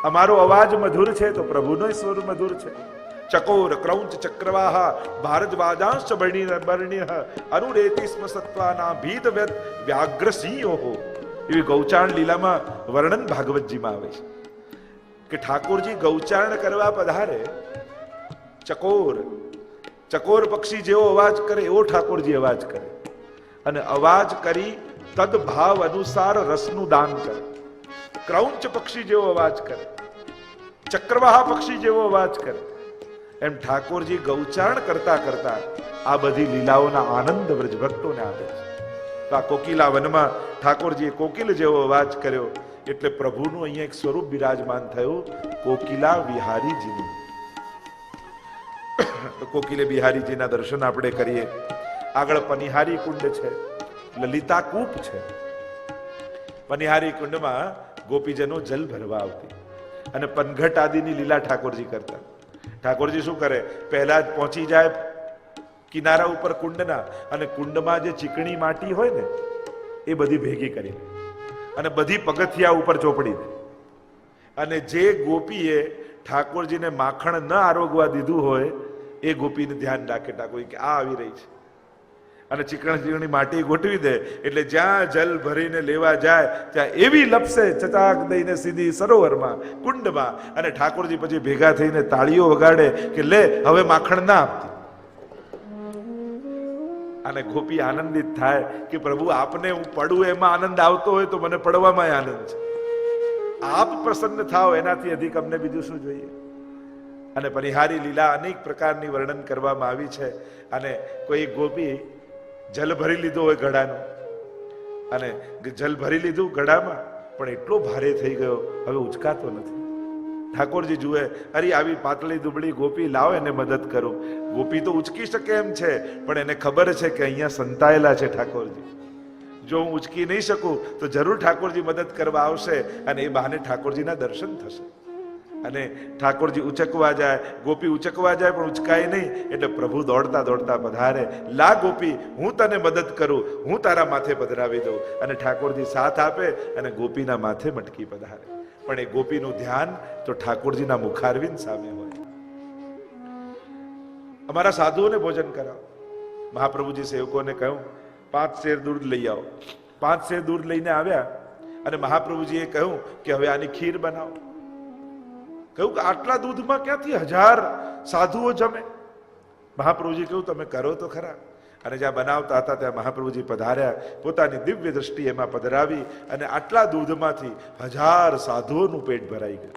Speaker 1: અમારો અવાજ મધુર છે તો પ્રભુનો સ્વર મધુર છે. ચકોર ક્રૌંચ ચક્રવાહ ભારદ્વાજાંશ બર્ણિહ અનુરેતિ સ્મ સત્વાના ભીત વ્યાઘ્રસિંહો. એવી ગૌચારણ લીલામાં વર્ણન ભાગવતજીમાં આવે છે કે ઠાકોરજી ગૌચારણ કરવા પધારે, ચકોર પક્ષી જેવો અવાજ કરે એવો ઠાકોરજી અવાજ કરે, અને અવાજ કરી તદ ભાવ અનુસાર રસનું દાન કરે. ક્રૌંચ પક્ષી જેવો અવાજ કરે, ચક્રવાહ પક્ષી જેવો અવાજ કરે. એમ ઠાકોરજી ગૌચારણ કરતા કરતા આ બધી લીલાઓના આનંદ વ્રજભક્તોને આપે છે. તો આ કોકિલા વનમાં ઠાકોરજીએ કોકિલ જેવો અવાજ કર્યો એટલે પ્રભુનું અહીંયા એક સ્વરૂપ બિરાજમાન થયું, કોકિલા બિહારીજીનું. તો કોકિલે બિહારીજીના દર્શન આપણે કરીએ. આગળ પનિહારી કુંડ છે, લલિતા કૂપ છે. પનિહારી કુંડમાં ગોપીજનો જલ ભરવા આવતી અને પનઘટ આદિની લીલા ઠાકોરજી કરતા. ઠાકોરજી શું કરે, પહેલા જ પહોંચી જાય કિનારા ઉપર કુંડના, અને કુંડમાં જે ચીકણી માટી હોય ને એ બધી ભેગી કરી અને બધી પગથિયા ઉપર ચોપડી દે. અને જે ગોપીએ ઠાકોરજીને માખણ ન આરોગવા દીધું હોય એ ગોપીને ધ્યાન રાખે ઠાકોરજી કે આ આવી રહી છે, અને ચીકણી માટી ગોઠવી દે. એટલે જ્યાં જલ ભરીને લેવા જાય ત્યાં એવી લપસે ચચાક દઈને સીધી સરોવરમાં કુંડમાં, અને ઠાકોરજી પછી ભેગા થઈને તાળીઓ વગાડે કે લે હવે માખણ ના આપતી. અને ગોપી આનંદિત થાય કે પ્રભુ આપને હું પડું એમાં આનંદ આવતો હોય તો મને પડવામાં આનંદ છે, આપ પ્રસન્ન થાવ એનાથી અધિક અમને બીજું શું જોઈએ. અને પનિહારી લીલા અનેક પ્રકારની વર્ણન કરવામાં આવી છે. અને કોઈ ગોપી જલ ભરી લીધો હોય ઘડાનું, અને જલ ભરી લીધું ઘડામાં પણ એટલો ભારે થઈ ગયો હવે ઉચકાતો નથી. ઠાકોરજી જુએ, અરે આવી પાતળી દુબળી ગોપી, લાવો એને મદદ કરો. ગોપી તો ઉચકી શકે એમ છે, પણ એને ખબર છે કે અહીંયા સંતાયેલા છે ઠાકોરજી. જો હું ઉચકી નહીં શકું તો જરૂર ઠાકોરજી મદદ કરવા આવશે, અને એ બહાને ઠાકોરજીના દર્શન થશે. અને ઠાકોરજી ઉચકવા જાય, ગોપી ઉચકવા જાય પણ ઉચકાય નહીં, એટલે પ્રભુ દોડતા દોડતા પધારે. લા ગોપી, હું તને મદદ કરું, હું તારા માથે પધરાવી દઉં. અને ઠાકોરજી સાથ આપે અને ગોપીના માથે મટકી પધારે. પણ એ ગોપીનું ધ્યાન તો ઠાકોરજીના મુખારવિંદ સામે હોય. અમારા સાધુઓને ભોજન કરાવો. મહાપ્રભુજી સેવકોને કહ્યું 5 શેર દૂધ લઈ આવો. 5 શેર દૂધ લઈને આવ્યા અને મહાપ્રભુજીએ કહ્યું કે હવે આની ખીર બનાવો. કહ્યું કે આટલા દૂધમાં ક્યાંથી 1000 સાધુઓ જમે? મહાપ્રભુજી કહ્યું તમે કરો તો ખરા. અને જ્યાં બનાવતા હતા ત્યાં મહાપ્રભુજી પધાર્યા, પોતાની દિવ્ય દ્રષ્ટિ એમાં પધરાવી અને આટલા દૂધમાંથી 1000 સાધુઓનું પેટ ભરાઈ ગયું.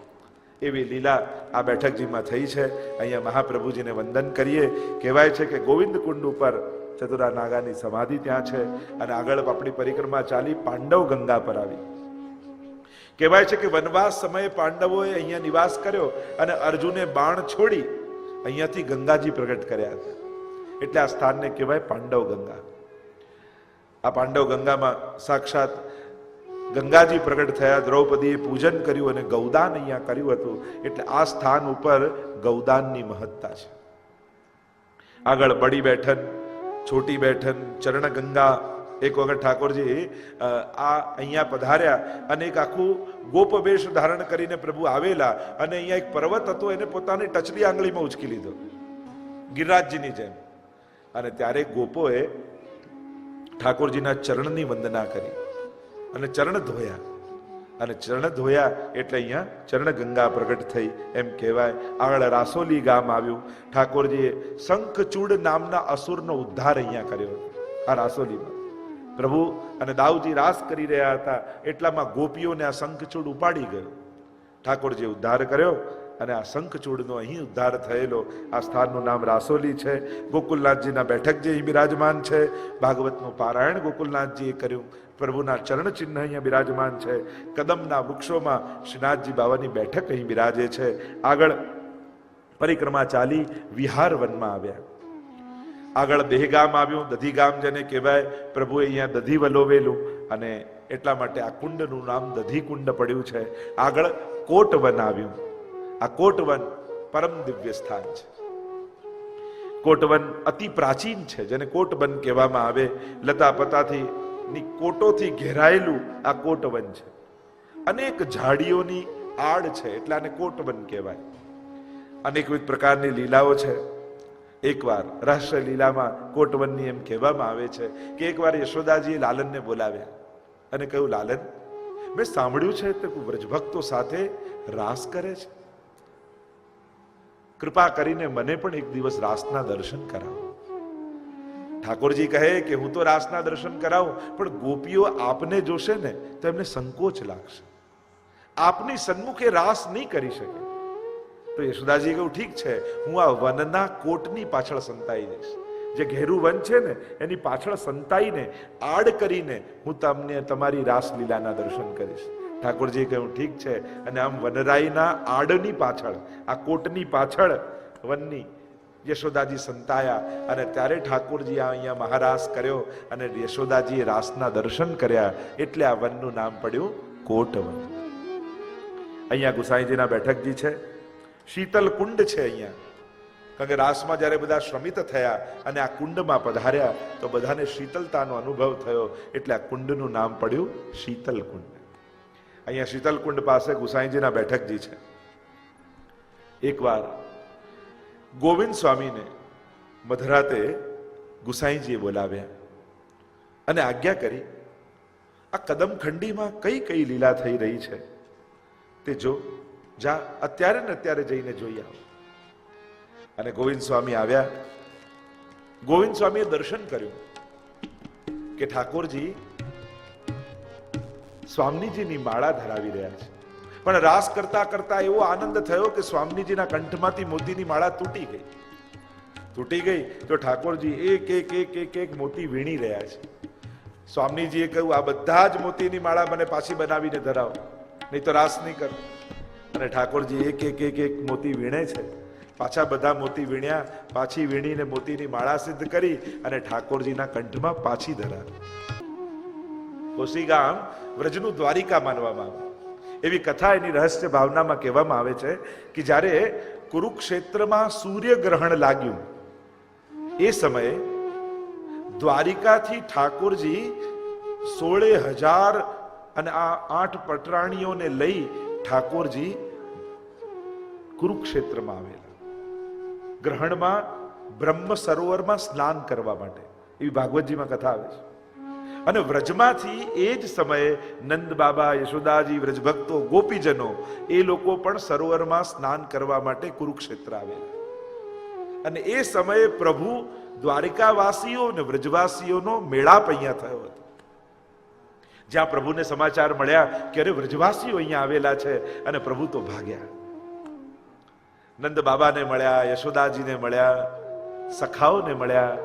Speaker 1: એવી લીલા આ બેઠકજીમાં થઈ છે. અહીંયા મહાપ્રભુજીને વંદન કરીએ. કહેવાય છે કે ગોવિંદ કુંડ ઉપર ચતુરા નાગાની સમાધિ ત્યાં છે અને આગળ આપણી પરિક્રમા ચાલી પાંડવ ગંગા પર આવી. કહેવાય છે કે વનવાસ સમયે પાંડવોએ અહીંયા નિવાસ કર્યો અને અર્જુને બાણ છોડી અહીંયાથી ગંગાજી પ્રગટ કર્યા હતા. એટલે આ સ્થાનને કહેવાય પાંડવ ગંગા. આ પાંડવ ગંગામાં સાક્ષાત ગંગાજી પ્રગટ થયા. દ્રૌપદીએ પૂજન કર્યું અને ગૌદાન અહીંયા કર્યું હતું. એટલે આ સ્થાન ઉપર ગૌદાનની મહત્તા છે. આગળ બડી બેઠન, છોટી બેઠન, ચરણ ગંગા. એક વખત ઠાકોરજી આ અહીંયા પધાર્યા અને એક આખું ગોપવેશ ધારણ કરીને પ્રભુ આવેલા અને અહીંયા એક પર્વત હતો, એને પોતાની ટચલી આંગળીમાં ઉચકી લીધો ગિરિરાજજીની જેમ. અને ત્યારે ગોપોએ ઠાકોરજીના ચરણની વંદના કરી અને ચરણ ધોયા. અને ચરણ ધોયા એટલે અહીંયા ચરણ ગંગા પ્રગટ થઈ એમ કહેવાય. આગળ રાસોલી ગામ આવ્યું. ઠાકોરજીએ શંખચૂડ નામના અસુરનો ઉદ્ધાર અહીંયા કર્યો આ રાસોલીમાં. પ્રભુ અને દાઉજી રાસ કરી રહ્યા હતા એટલામાં ગોપીઓને આ શંખચૂડ ઉપાડી ગયો. ઠાકોરજીએ ઉદ્ધાર કર્યો અને આ શંખચૂડનો અહીં ઉદ્ધાર થયેલો આ સ્થાનનું નામ રાસોલી છે. ગોકુલનાથજીના બેઠકજી અહીં બિરાજમાન છે. ભાગવતનું પારાયણ ગોકુલનાથજીએ કર્યું. પ્રભુના ચરણ ચિહ્ન અહીંયા બિરાજમાન છે. કદમના વૃક્ષોમાં શ્રીનાથજી બાવાની બેઠક અહીં બિરાજે છે. આગળ પરિક્રમા ચાલી વિહાર વનમાં આવ્યા. આગળ દેહગામ આવ્યું, દધીગામ જેને કહેવાય. પ્રભુએ અહીંયા દધી વલોવેલું અને એટલા માટે આ કુંડનું નામ દધી કુંડ પડ્યું છે. આગળ કોટવન આવ્યું. આ કોટવન પરમ દિવ્ય સ્થાન છે. કોટવન અતિ પ્રાચીન છે, જેને કોટવન કહેવામાં આવે. લતા પતાથી ની કોટોથી ઘેરાયેલું આ કોટવન છે. અનેક ઝાડીઓની આડ છે એટલે આને કોટવન કહેવાય. અનેકવિધ પ્રકારની લીલાઓ છે. એકવાર રહસ્ય લીલામાં કોટવનની એમ કહેવામાં આવે છે કે એકવાર યશોદાજીએ લાલનને બોલાવ્યા અને કહ્યું, લાલન, મેં સાંભળ્યું છે કે વ્રજભક્તો સાથે રાસ કરે છે. કૃપા કરીને મને પણ એક દિવસ રાસના દર્શન કરાવો. ઠાકોરજી કહે કે હું તો રાસના દર્શન કરાવું, પણ ગોપીઓ આપને જોશે ને તો એમને સંકોચ લાગશે. આપની સન્મુખે રાસ નહીં કરી શકે. તો યશોદાજી કહ્યું, ઠીક છે, હું આ વનના કોટની પાછળ સંતાઈ જઈશ. જે ઘેરું વન છે ને એની પાછળ સંતાઈને આડ કરીને હું તમને તમારી રાસલીલાના દર્શન કરીશ. ઠાકોરજીએ કહ્યું, ઠીક છે. અને આમ વનરાઈના આડની પાછળ, આ કોટની પાછળ વનની યશોદાજી સંતાયા અને ત્યારે ઠાકોરજી અહીંયા મહારાસ કર્યો અને યશોદાજીએ રાસના દર્શન કર્યા. એટલે આ વનનું નામ પડ્યું કોટવન. અહીંયા ગુસાઈજીના બેઠકજી છે. શીતલ કુંડ છે અહીંયા. કારણ કે રાસમાં જ્યારે બધા શ્રમિત થયા અને આ કુંડમાં પધાર્યા તો બધાને શીતલતાનો અનુભવ થયો. એટલે આ કુંડનું નામ પડ્યું શીતલ કુંડ. અહીંયા શીતલ કુંડ પાસે ગુસાઈજીના બેઠકજી છે. એકવાર ગોવિંદ સ્વામીને મધરાતે ગુસાઈજીએ બોલાવ્યા અને આજ્ઞા કરી, આ કદમખંડીમાં કઈ કઈ લીલા થઈ રહી છે તે જો, જા અત્યારે ને અત્યારે જઈને જોઈ આવો. અને ગોવિંદ સ્વામી આવ્યા. ગોવિંદ સ્વામીએ દર્શન કર્યું કે ઠાકોરજી સ્વામીજીની માળા ધરાવી રહ્યા છે. પણ રાસ કરતા કરતા એવો આનંદ થયો કે સ્વામીજીના કંઠમાંથી મોતીની માળા તૂટી ગઈ. તૂટી ગઈ તો ઠાકોરજી એક એક એક એક એક મોતી વીણી રહ્યા છે. સ્વામીજીએ કહ્યું, આ બધા જ મોતીની માળા મને પાછી બનાવીને ધરાવો, નહીં તો રાસ નહીં કર. અને ઠાકોરજી એક એક એક એક મોતી વીણે છે. પાછા બધા મોતી વીણ્યા. પાછી વીણીને મોતીની માળા સિદ્ધ કરી અને ઠાકોરજીના કંઠમાં પાછી ધરાવી. કોશીગામ વ્રજનું દ્વારિકા માનવામાં આવે. એવી કથા એની રહસ્ય ભાવનામાં કહેવામાં આવે છે કે જ્યારે કુરુક્ષેત્રમાં સૂર્યગ્રહણ લાગ્યું એ સમયે દ્વારિકાથી ઠાકોરજી 16,000 અને આ 8 પટરાણીઓને લઈ ઠાકોરજી કુરુક્ષેત્રમાં આવેલા. ગ્રહણમાં બ્રહ્મ સરોવરમાં સ્નાન કરવા માટે, એવી ભાગવતજીમાં કથા આવે છે. અને વ્રજમાંથી એ જ સમયે નંદ બાબા, યશોદાજી, વ્રજભક્તો, ગોપીજનો એ લોકો પણ સરોવરમાં સ્નાન કરવા માટે કુરુક્ષેત્ર આવેલા. અને એ સમયે પ્રભુ દ્વારિકાવાસીઓ અને વ્રજવાસીઓનો મેળાપ અહીંયા થયો હતો. જ્યાં પ્રભુને સમાચાર મળ્યા કે અરે વ્રજવાસીઓ અહીંયા આવેલા છે, અને પ્રભુ તો ભાગ્યા. નંદ બાબાને મળ્યા, યશોદાજીને મળ્યા, સખાઓને મળ્યા,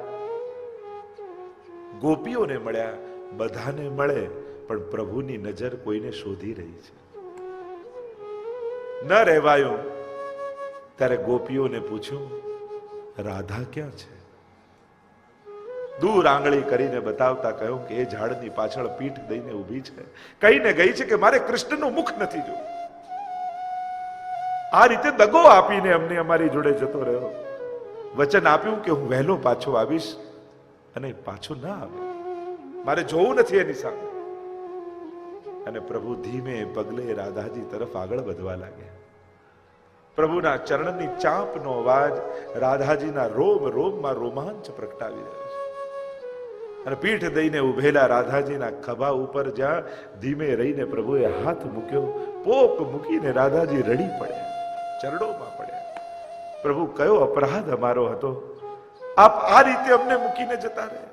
Speaker 1: ગોપીઓને મળ્યા. બધાને મળે પણ પ્રભુની નજર કોઈને શોધી રહી છે. ન રહેવાયું ત્યારે ગોપીઓને પૂછ્યું, રાધા ક્યાં છે? દૂર આંગળી કરીને બતાવતા કહ્યું કે એ ઝાડની પાછળ પીઠ દઈને ઊભી છે, કહીને ગઈ છે કે મારે કૃષ્ણનું મુખ નથી જોવું. આ રીતે દગો આપીને અમને અમારી જોડે જતો રહ્યો. વચન આપ્યું કે હું વહેલો પાછો આવીશ, અને પાછો ના આવે, મારે જોવું નથી એની સામે. અને પ્રભુ ધીમે પગલે રાધાજી તરફ આગળ વધવા લાગ્યા. પ્રભુના ચરણની ચાંપનો અવાજ રાધાજીના રોમ રોમમાં રોમાંચ પ્રગટાવી રહ્યો છે. અને પીઠ દઈને ઉભેલા રાધાજીના ખભા ઉપર જ્યાં ધીમે રહીને પ્રભુએ હાથ મૂક્યો, પોક મૂકીને રાધાજી રડી પડ્યા, ચરણોમાં પડ્યા. પ્રભુ, કયો અપરાધ અમારો હતો, આપ આ રીતે અમને મૂકીને જતા રહ્યા?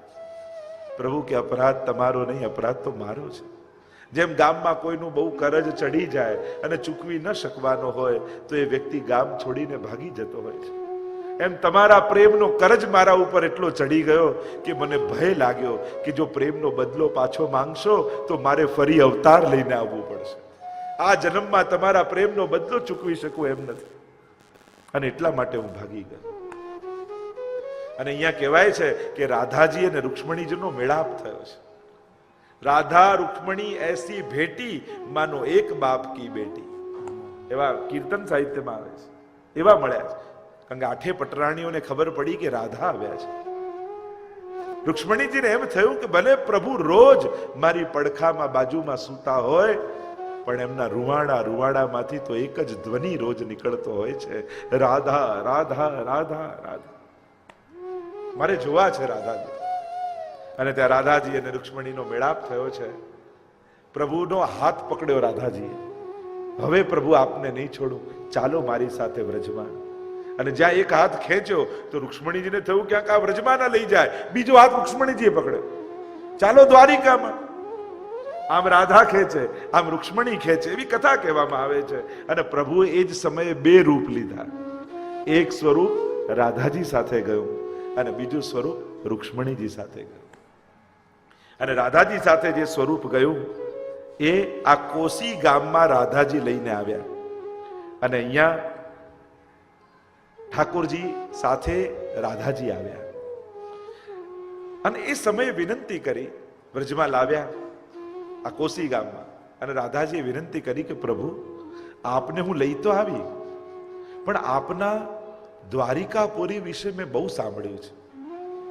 Speaker 1: પ્રભુ કે અપરાધ તમારો નહીં, અપરાધ તો મારો છે. જેમ ગામમાં કોઈનું બહુ કરજ ચડી જાય અને ચૂકવી ન શકવાનો હોય તો એ વ્યક્તિ ગામ છોડીને ભાગી જતો હોય છે, એમ તમારા પ્રેમનો કરજ મારા ઉપર એટલો ચડી ગયો કે મને ભય લાગ્યો કે જો પ્રેમનો બદલો પાછો માંગશો તો મારે ફરી અવતાર લઈને આવવું પડશે. આ જન્મમાં તમારા પ્રેમનો બદલો ચૂકવી શકું એમ નથી, અને એટલા માટે હું ભાગી ગયો. અને અહીંયા કહેવાય છે કે રાધાજી અને રૂક્ષ્મણીજીનો મેળાપ થયો છે. રાધા રૂક્ષ્મણી એસી ભેટી માનો એક બાપ કી બેટી, એવા કીર્તન સાહિત્યમાં આવે છે. એવા મળ્યા છે, કારણ કે આઠે પટરાણીઓને ખબર પડી કે રાધા આવ્યા છે. રૂક્ષ્મણીજીને એમ થયું કે ભલે પ્રભુ રોજ મારી પડખામાં બાજુમાં સૂતા હોય, પણ એમના રૂવાડામાંથી તો એક જ ધ્વનિ રોજ નીકળતો હોય છે, રાધા રાધા રાધા રાધા. મારે જોવા છે રાધાજી. અને ત્યાં રાધાજી અને રૂક્ષ્મણીનો મેળાપ થયો છે. પ્રભુનો હાથ પકડ્યો રાધાજીએ, હવે પ્રભુ આપને નહીં છોડું, ચાલો મારી સાથે વ્રજમાં. અને જ્યાં એક હાથ ખેંચ્યો તો રૂક્ષ્મણીજીને થયું ક્યાંક આ વ્રજમાં ના લઈ જાય, બીજો હાથ રૂક્ષ્મણીજીએ પકડ્યો, ચાલો દ્વારિકામાં. આમ રાધા ખેંચે, આમ રૂક્ષ્મણી ખેંચે, એવી કથા કહેવામાં આવે છે. અને પ્રભુએ એ જ સમયે બે રૂપ લીધા. એક સ્વરૂપ રાધાજી સાથે ગયું અને બીજું સ્વરૂપ રૂક્ષ્મણીજી સાથે ગયું. અને રાધાજી સાથે જે સ્વરૂપ ગયું એ આ કોસી ગામમાં રાધાજી લઈને આવ્યા. અને અહીંયા ઠાકોરજી સાથે રાધાજી આવ્યા. અને એ સમયે વિનંતી કરી, વ્રજમાં લાવ્યા આ કોસી ગામમાં. અને રાધાજીએ વિનંતી કરી કે પ્રભુ, આપને હું લઈ તો આવી, પણ આપના દ્વારિકાપુરી વિશે મેં બહુ સાંભળ્યું છે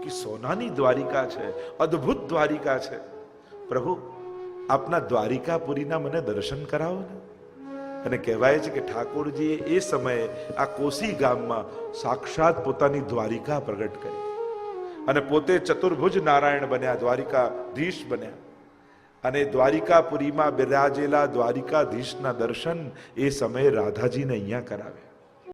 Speaker 1: કે સોનાની દ્વારિકા છે, અદ્ભુત દ્વારિકા છે. પ્રભુ, આપના દ્વારિકાપુરીના મને દર્શન કરાવો ને. અને કહેવાય છે કે ઠાકોરજીએ એ સમયે આ કોસી ગામમાં સાક્ષાત પોતાની દ્વારિકા પ્રગટ કરી અને પોતે ચતુર્ભુજ નારાયણ બન્યા, દ્વારિકાધીશ બન્યા. અને દ્વારિકાપુરીમાં બિરાજેલા દ્વારિકાધીશના દર્શન એ સમયે રાધાજીને અહીંયા કરાવે.